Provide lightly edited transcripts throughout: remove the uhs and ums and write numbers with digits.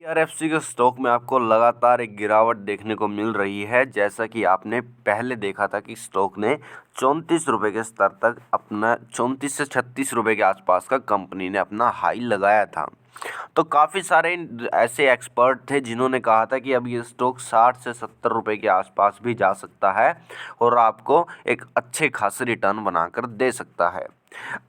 IRFC के stock में आपको लगातार एक गिरावट देखने को मिल रही है। जैसा कि आपने पहले देखा था कि स्टॉक ने 34 रुपये के स्तर तक अपना 34 से 36 रुपये के आसपास का कंपनी ने अपना हाई लगाया था। तो काफ़ी सारे ऐसे एक्सपर्ट थे जिन्होंने कहा था कि अब ये स्टॉक 60 से 70 रुपये के आसपास भी जा सकता है और आपको एक अच्छे खासे रिटर्न बनाकर दे सकता है।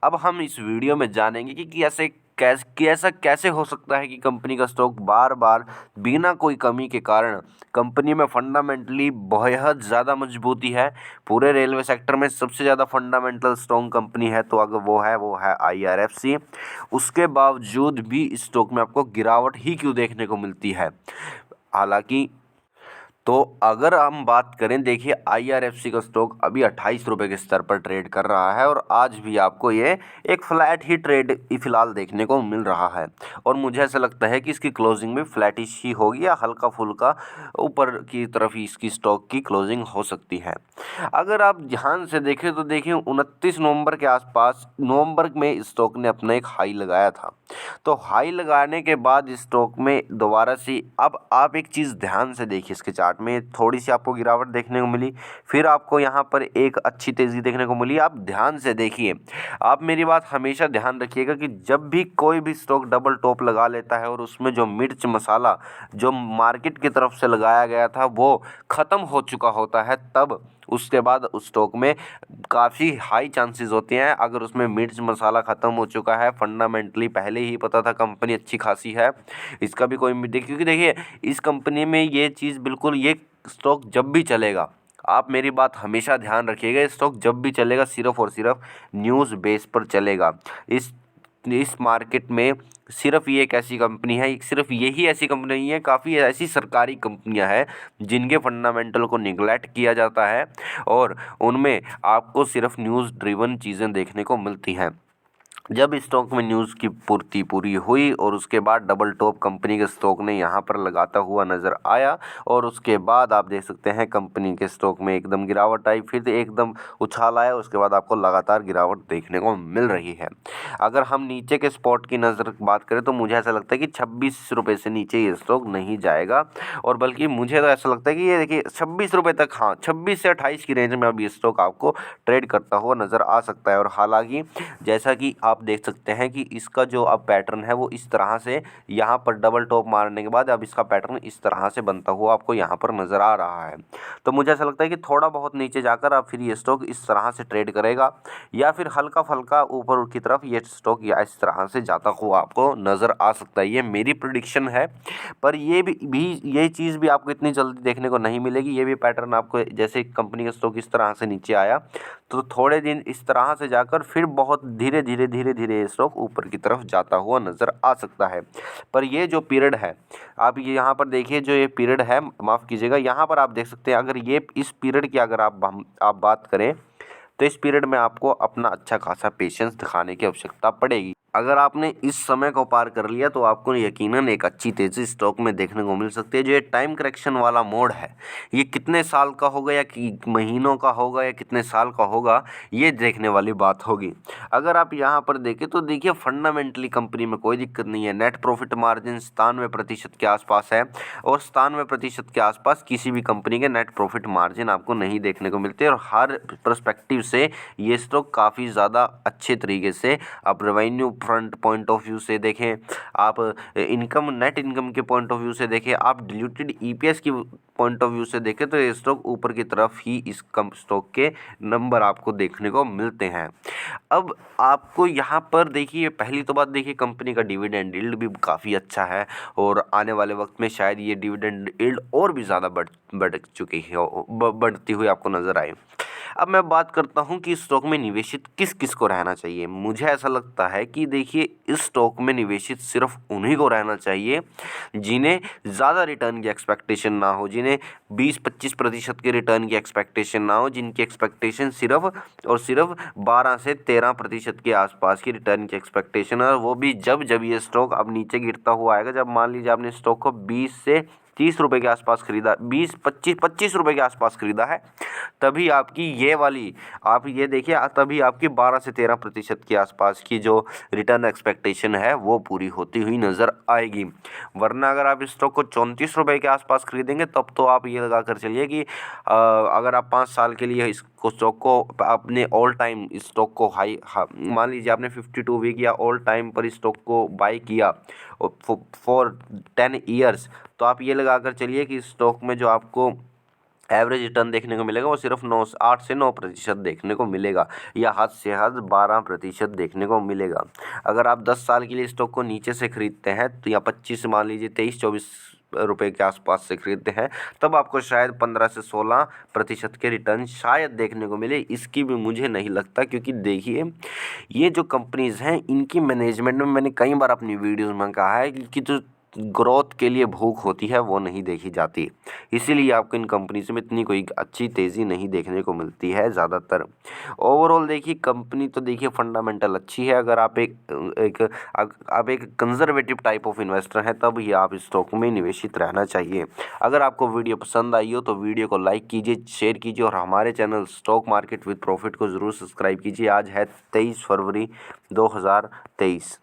अब हम इस वीडियो में जानेंगे कि ऐसा कैसे हो सकता है कि कंपनी का स्टॉक बार बार बिना कोई कमी के कारण कंपनी में फंडामेंटली बहुत ज़्यादा मजबूती है। पूरे रेलवे सेक्टर में सबसे ज़्यादा फंडामेंटल स्ट्रॉन्ग कंपनी है तो अगर वो है आईआरएफसी। उसके बावजूद भी इस स्टॉक में आपको गिरावट ही क्यों देखने को मिलती है। हालांकि तो अगर हम बात करें, देखिए आईआरएफसी का स्टॉक अभी 28 रुपये के स्तर पर ट्रेड कर रहा है और आज भी आपको ये एक फ्लैट ही ट्रेड फिलहाल देखने को मिल रहा है और मुझे ऐसा लगता है कि इसकी क्लोजिंग भी फ्लैटिश ही होगी या हल्का फुल्का ऊपर की तरफ ही इसकी स्टॉक की क्लोजिंग हो सकती है। अगर आप ध्यान से देखें तो देखिए 29 नवंबर के आसपास नवंबर में स्टॉक ने अपना एक हाई लगाया था। तो हाई लगाने के बाद स्टॉक में दोबारा से अब आप एक चीज़ ध्यान से देखिए, इसके चार्ट में थोड़ी सी आपको गिरावट देखने को मिली, फिर आपको यहाँ पर एक अच्छी तेज़ी देखने को मिली। आप ध्यान से देखिए, आप मेरी बात हमेशा ध्यान रखिएगा कि जब भी कोई भी स्टॉक डबल टॉप लगा लेता है और उसमें जो मिर्च मसाला जो मार्केट की तरफ से लगाया गया था वो ख़त्म हो चुका होता है, तब उसके बाद उस स्टॉक में काफ़ी हाई चांसेस होते हैं। अगर उसमें मिर्च मसाला ख़त्म हो चुका है, फंडामेंटली पहले ही पता था कंपनी अच्छी खासी है, इसका भी कोई क्योंकि देखिए इस कंपनी में ये चीज़ बिल्कुल, ये स्टॉक जब भी चलेगा, आप मेरी बात हमेशा ध्यान रखिएगा, ये स्टॉक जब भी चलेगा सिर्फ और सिर्फ न्यूज़ बेस पर चलेगा। इस मार्केट में सिर्फ ये एक ऐसी कंपनी है, सिर्फ यही ऐसी कंपनी नहीं है, काफ़ी ऐसी सरकारी कंपनियां हैं जिनके फंडामेंटल को निगलेक्ट किया जाता है और उनमें आपको सिर्फ न्यूज़ ड्रिवन चीज़ें देखने को मिलती हैं। जब स्टॉक में न्यूज़ की पूर्ति पूरी हुई और उसके बाद डबल टॉप कंपनी के स्टॉक ने यहाँ पर लगाता हुआ नज़र आया और उसके बाद आप देख सकते हैं कंपनी के स्टॉक में एकदम गिरावट आई, फिर एकदम उछाल आया, उसके बाद आपको लगातार गिरावट देखने को मिल रही है। अगर हम नीचे के स्पॉट की नज़र बात करें तो मुझे ऐसा लगता है कि 26 रुपये से नीचे ये स्टॉक नहीं जाएगा और बल्कि मुझे तो ऐसा लगता है कि ये देखिए 26 रुपये तक, हाँ 26 से 28 की रेंज में अब ये स्टॉक आपको ट्रेड करता हुआ नज़र आ सकता है। और हालांकि जैसा कि आप देख सकते हैं कि इसका जो अब पैटर्न है वो इस तरह से यहाँ पर डबल टॉप मारने के बाद अब इसका पैटर्न इस तरह से बनता हुआ आपको यहाँ पर नज़र आ रहा है। तो मुझे ऐसा लगता है कि थोड़ा बहुत नीचे जाकर अब फिर ये स्टॉक इस तरह से ट्रेड करेगा या फिर हल्का फल्का ऊपर की तरफ ये स्टॉक या इस तरह से जाता हुआ आपको नज़र आ सकता है। ये मेरी प्रिडिक्शन है, पर ये चीज़ भी आपको इतनी जल्दी देखने को नहीं मिलेगी। ये भी पैटर्न आपको, जैसे कंपनी का स्टॉक इस तरह से नीचे आया तो थोड़े दिन इस तरह से जाकर फिर बहुत धीरे धीरे ये स्टॉक ऊपर की तरफ जाता हुआ नज़र आ सकता है। पर ये जो पीरियड है, आप ये यहाँ पर देखिए, जो ये पीरियड है, माफ़ कीजिएगा, यहाँ पर आप देख सकते हैं, अगर ये इस पीरियड की अगर आप बात करें तो इस पीरियड में आपको अपना अच्छा खासा पेशेंस दिखाने की आवश्यकता पड़ेगी। अगर आपने इस समय को पार कर लिया तो आपको यकीनन एक अच्छी तेज़ी स्टॉक में देखने को मिल सकती है। जो ये टाइम करेक्शन वाला मोड है, ये कितने साल का होगा या कि महीनों का होगा या कितने साल का होगा, ये देखने वाली बात होगी। अगर आप यहाँ पर देखें तो देखिए फंडामेंटली कंपनी में कोई दिक्कत नहीं है। नेट प्रॉफिट मार्जिन 97% के आसपास है और 97% के आसपास किसी भी कंपनी के नेट प्रॉफिट मार्जिन आपको नहीं देखने को मिलते और हर पर्सपेक्टिव से ये स्टॉक काफ़ी ज़्यादा अच्छे तरीके से, आप revenue front point of view से देखें, आप इनकम नेट इनकम के पॉइंट ऑफ व्यू से देखें, आप डिल्यूटेड ईपीएस की पॉइंट ऑफ व्यू से देखें तो ये स्टॉक ऊपर की तरफ ही इस स्टॉक के नंबर आपको देखने को मिलते हैं। अब आपको यहाँ पर देखिए, पहली तो बात देखिए, कंपनी का डिविडेंड यील्ड भी काफ़ी अच्छा है और आने वाले वक्त में शायद ये डिविडेंड यील्ड और भी ज़्यादा बढ़ चुकी है, बढ़ती हुई आपको नज़र आए। अब मैं बात करता हूँ कि स्टॉक में निवेशित किस किस को रहना चाहिए। मुझे ऐसा लगता है कि देखिए इस स्टॉक में निवेशित सिर्फ उन्हीं को रहना चाहिए जिन्हें ज़्यादा रिटर्न की एक्सपेक्टेशन ना हो, जिन्हें 20-25% के रिटर्न की एक्सपेक्टेशन ना हो, जिनकी एक्सपेक्टेशन सिर्फ और सिर्फ 12 से 13% के आसपास की रिटर्न की एक्सपेक्टेशन है। और वो भी जब जब ये स्टॉक अब नीचे गिरता हुआ आएगा, जब मान लीजिए आपने स्टॉक को 20 से 30 रुपये के आसपास खरीदा, 25 रुपये के आसपास खरीदा है, तभी आपकी ये वाली आप ये देखिए तभी आपकी 12 से 13% के आसपास की जो रिटर्न एक्सपेक्टेशन है वो पूरी होती हुई नज़र आएगी। वरना अगर आप इस स्टॉक को 34 रुपये के आसपास खरीदेंगे तब तो आप ये लगा कर चलिए कि अगर आप 5 साल के लिए इसको स्टॉक को अपने ऑल टाइम स्टॉक को मान लीजिए आपने 52 वीक या ऑल टाइम पर स्टॉक को बाई किया फॉर 10 ईयर्स, तो आप ये लगा कर चलिए कि स्टॉक में जो आपको एवरेज रिटर्न देखने को मिलेगा वो सिर्फ 8 से 9% देखने को मिलेगा, या हद से हद 12% देखने को मिलेगा। अगर आप 10 साल के लिए स्टॉक को नीचे से खरीदते हैं तो या 25 मान लीजिए 23-24 रुपये के आसपास से खरीदते हैं, तब आपको शायद 15 से 16% के रिटर्न शायद देखने को मिले। इसकी भी मुझे नहीं लगता, क्योंकि देखिए ये जो कंपनीज़ हैं इनकी मैनेजमेंट में मैंने कई बार अपनी वीडियोज़ में कहा है कि जो ग्रोथ के लिए भूख होती है वो नहीं देखी जाती, इसीलिए आपको इन कंपनीज में इतनी कोई अच्छी तेज़ी नहीं देखने को मिलती है ज़्यादातर। ओवरऑल देखिए कंपनी तो देखिए फंडामेंटल अच्छी है, अगर आप आप एक कंजर्वेटिव टाइप ऑफ इन्वेस्टर हैं तब ही आप इस स्टॉक में निवेशित रहना चाहिए। अगर आपको वीडियो पसंद आई हो तो वीडियो को लाइक कीजिए, शेयर कीजिए और हमारे channel stock market with profit को ज़रूर सब्सक्राइब कीजिए। आज है 23 फरवरी 2023।